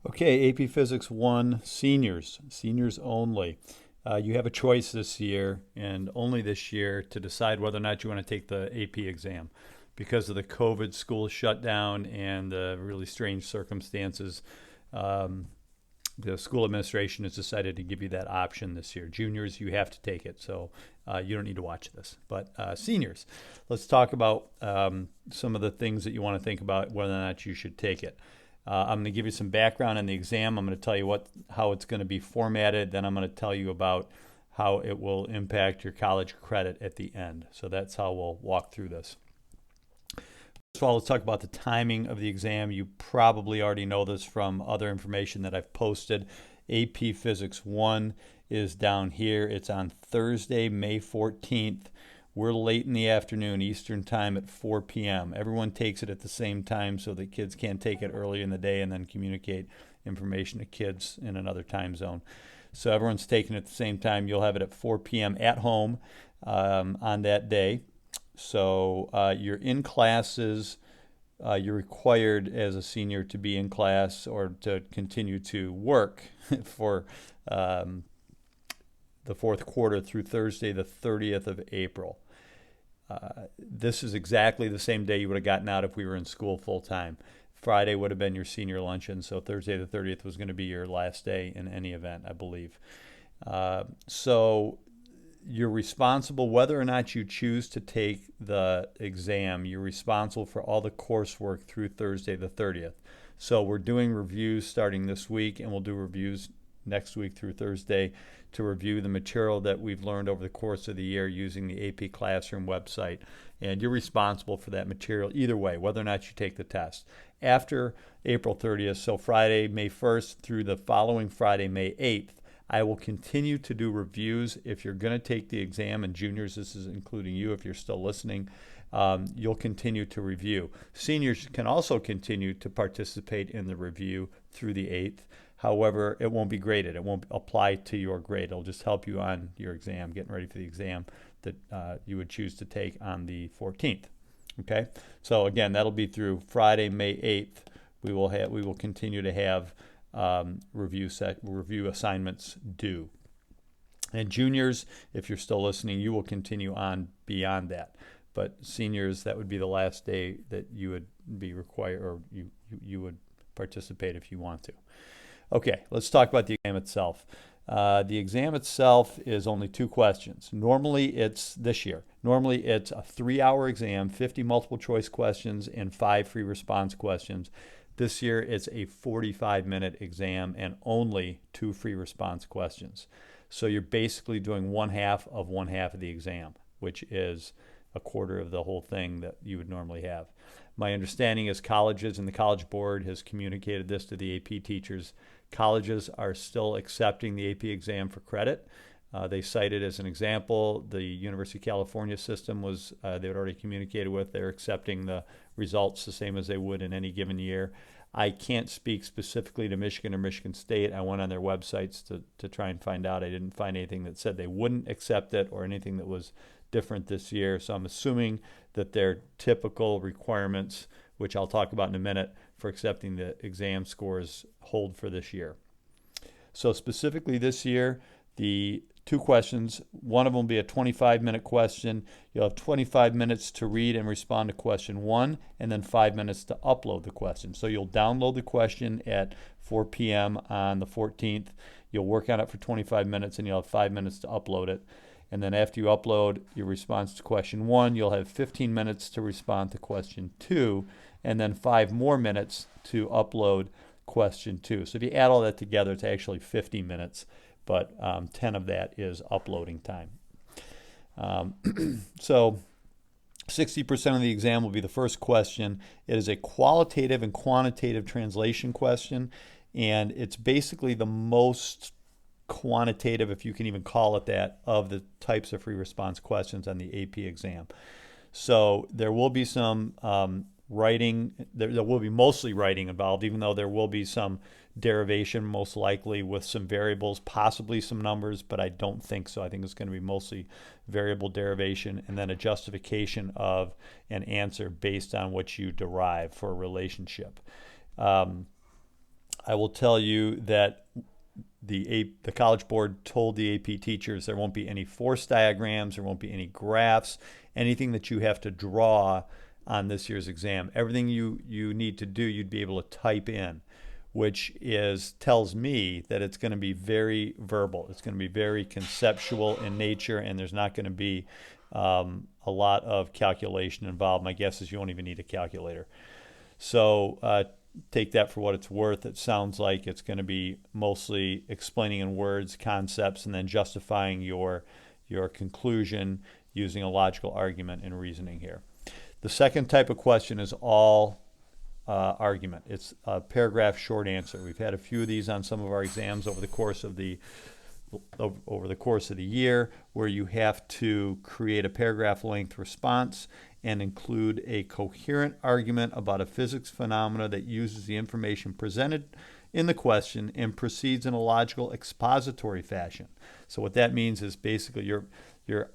Okay, AP Physics 1, seniors only. You have a choice this year and only this year to decide whether or not you want to take the AP exam. Because of the COVID school shutdown and the really strange circumstances, um, the school administration has decided to give you that option this year. Juniors, you have to take it, so you don't need to watch this. But seniors, let's talk about some of the things that you want to think about whether or not you should take it. I'm going to give you some background on the exam. I'm going to tell you how it's going to be formatted. Then I'm going to tell you about how it will impact your college credit at the end. So that's how we'll walk through this. First of all, let's talk about the timing of the exam. You probably already know this from other information that I've posted. AP Physics 1 is down here. It's on Thursday, May 14th. We're late in the afternoon, Eastern time at 4 p.m. Everyone takes it at the same time so that kids can't take it early in the day and then communicate information to kids in another time zone. So everyone's taking it at the same time. You'll have it at 4 p.m. at home on that day. So you're in classes. You're required as a senior to be in class or to continue to work for the fourth quarter through Thursday, the 30th of April. This is exactly the same day you would have gotten out if we were in school full time. Friday would have been your senior luncheon, so Thursday the 30th was going to be your last day in any event, I believe. So you're responsible, whether or not you choose to take the exam, you're responsible for all the coursework through Thursday the 30th. So we're doing reviews starting this week, and we'll do reviews next week through Thursday to review the material that we've learned over the course of the year using the AP Classroom website. And you're responsible for that material either way, whether or not you take the test. After April 30th, so Friday, May 1st through the following Friday, May 8th, I will continue to do reviews. If you're going to take the exam, and juniors, this is including you if you're still listening, you'll continue to review. Seniors can also continue to participate in the review through the 8th. However, it won't be graded. It won't apply to your grade. It'll just help you on your exam, getting ready for the exam that you would choose to take on the 14th. Okay? So again, that'll be through Friday, May 8th. We will continue to have review assignments due. And juniors, if you're still listening, you will continue on beyond that. But seniors, that would be the last day that you would be required, or you would participate if you want to. Okay, let's talk about the exam itself. The exam itself is only 2 questions. Normally it's a 3-hour exam, 50 multiple choice questions and 5 free response questions. This year it's a 45-minute exam and only 2 free response questions. So you're basically doing one half of the exam, which is a quarter of the whole thing that you would normally have. My understanding is colleges and the College Board has communicated this to the AP teachers. Colleges are still accepting the AP exam for credit. They cited as an example the University of California system they had already communicated with. They're accepting the results the same as they would in any given year. I can't speak specifically to Michigan or Michigan State. I went on their websites to try and find out. I didn't find anything that said they wouldn't accept it or anything that was different this year. So I'm assuming that their typical requirements, which I'll talk about in a minute, for accepting the exam scores hold for this year. So specifically this year, the 2 questions, one of them will be a 25-minute question. You'll have 25 minutes to read and respond to question 1, and then 5 minutes to upload the question. So you'll download the question at 4 p.m. on the 14th. You'll work on it for 25 minutes, and you'll have 5 minutes to upload it. And then after you upload your response to question 1, you'll have 15 minutes to respond to question 2, and then 5 more minutes to upload question 2. So if you add all that together, it's actually 50 minutes, but 10 of that is uploading time. So 60% of the exam will be the first question. It is a qualitative and quantitative translation question, and it's basically the most quantitative, if you can even call it that, of the types of free response questions on the AP exam. So there will be some writing, there will be mostly writing involved, even though there will be some derivation, most likely with some variables, possibly some numbers, but I don't think so. I think it's going to be mostly variable derivation and then a justification of an answer based on what you derive for a relationship. I will tell you that the College Board told the AP teachers there won't be any force diagrams, there won't be any graphs, anything that you have to draw on this year's exam. Everything you need to do, you'd be able to type in, which tells me that it's going to be very verbal. It's going to be very conceptual in nature, and there's not going to be a lot of calculation involved. My guess is you won't even need a calculator. So take that for what it's worth. It sounds like it's going to be mostly explaining in words, concepts, and then justifying your conclusion using a logical argument and reasoning here. The second type of question is all argument. It's a paragraph short answer. We've had a few of these on some of our exams over the course of the year, where you have to create a paragraph length response and include a coherent argument about a physics phenomena that uses the information presented in the question and proceeds in a logical expository fashion. So what that means is basically you're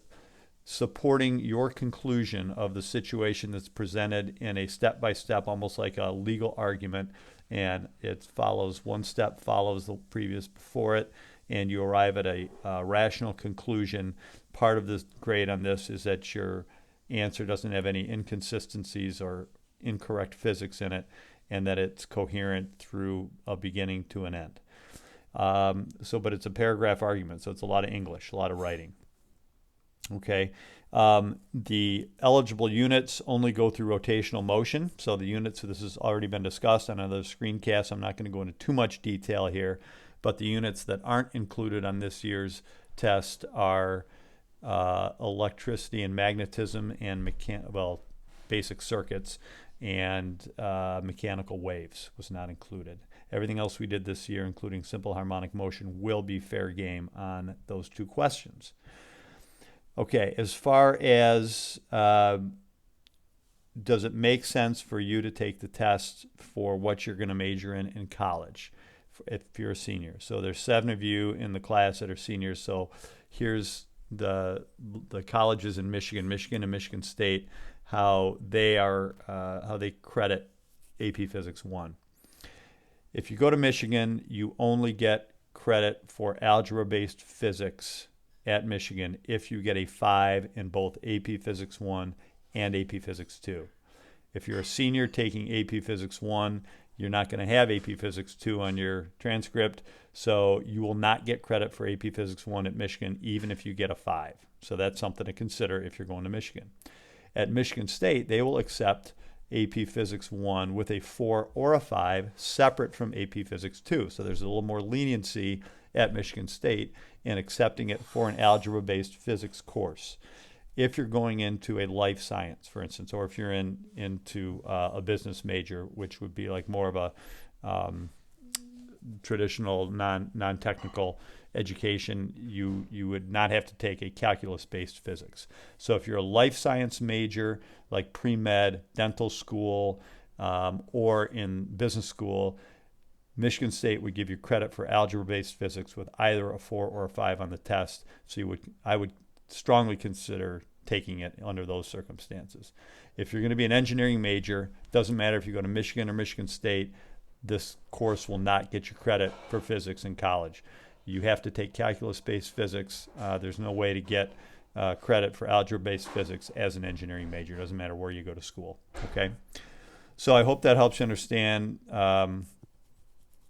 supporting your conclusion of the situation that's presented in a step-by-step, almost like a legal argument, and it follows, one step follows the previous before it, and you arrive at a rational conclusion. Part of the grade on this is that your answer doesn't have any inconsistencies or incorrect physics in it, and that it's coherent through a beginning to an end. But it's a paragraph argument, so it's a lot of English, a lot of writing. Okay. The eligible units only go through rotational motion. So the units, this has already been discussed on another screencast. I'm not going to go into too much detail here, but the units that aren't included on this year's test are electricity and magnetism and basic circuits, and mechanical waves was not included. Everything else we did this year, including simple harmonic motion, will be fair game on those two questions. Okay, as far as does it make sense for you to take the test for what you're going to major in college if you're a senior? So there's 7 of you in the class that are seniors. So here's the colleges in Michigan and Michigan State, how they credit AP Physics 1. If you go to Michigan, you only get credit for algebra-based physics at Michigan if you get a 5 in both AP Physics 1 and AP Physics 2. If you're a senior taking AP Physics 1, you're not going to have AP Physics 2 on your transcript, so you will not get credit for AP Physics 1 at Michigan even if you get a 5. So that's something to consider if you're going to Michigan. At Michigan State, they will accept AP Physics 1 with a 4 or a 5 separate from AP Physics 2. So there's a little more leniency at Michigan State in accepting it for an algebra-based physics course. If you're going into a life science, for instance, or if you're into a business major, which would be like more of a traditional non-technical education, you would not have to take a calculus-based physics. So if you're a life science major, like pre-med, dental school, or in business school, Michigan State would give you credit for algebra-based physics with either a 4 or a 5 on the test. So I would strongly consider taking it under those circumstances. If you're going to be an engineering major, doesn't matter if you go to Michigan or Michigan State, this course will not get you credit for physics in college. You have to take calculus-based physics. There's no way to get credit for algebra-based physics as an engineering major. It doesn't matter where you go to school. Okay, so I hope that helps you understand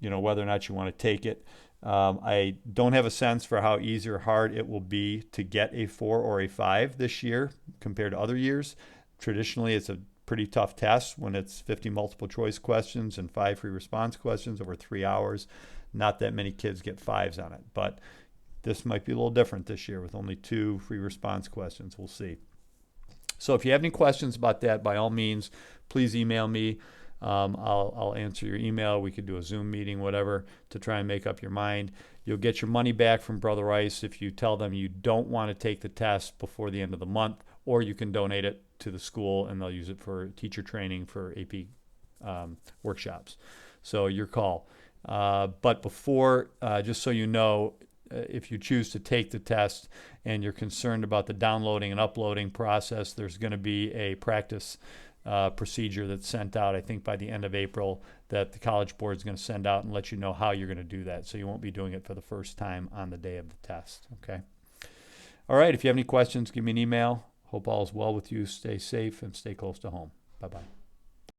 whether or not you want to take it. I don't have a sense for how easy or hard it will be to get a 4 or a 5 this year compared to other years. Traditionally, it's a pretty tough test when it's 50 multiple choice questions and 5 free response questions over 3 hours. Not that many kids get 5s on it, but this might be a little different this year with only 2 free response questions. We'll see. So if you have any questions about that, by all means, please email me. I'll answer your email. We could do a Zoom meeting, whatever, to try and make up your mind. You'll get your money back from Brother Rice if you tell them you don't want to take the test before the end of the month, or you can donate it to the school and they'll use it for teacher training for AP workshops. So your call. But before, just so you know, if you choose to take the test and you're concerned about the downloading and uploading process, there's going to be a practice procedure that's sent out, I think, by the end of April, that the College Board is going to send out and let you know how you're going to do that. So you won't be doing it for the first time on the day of the test. Okay. All right. If you have any questions, give me an email. Hope all is well with you. Stay safe and stay close to home. Bye-bye.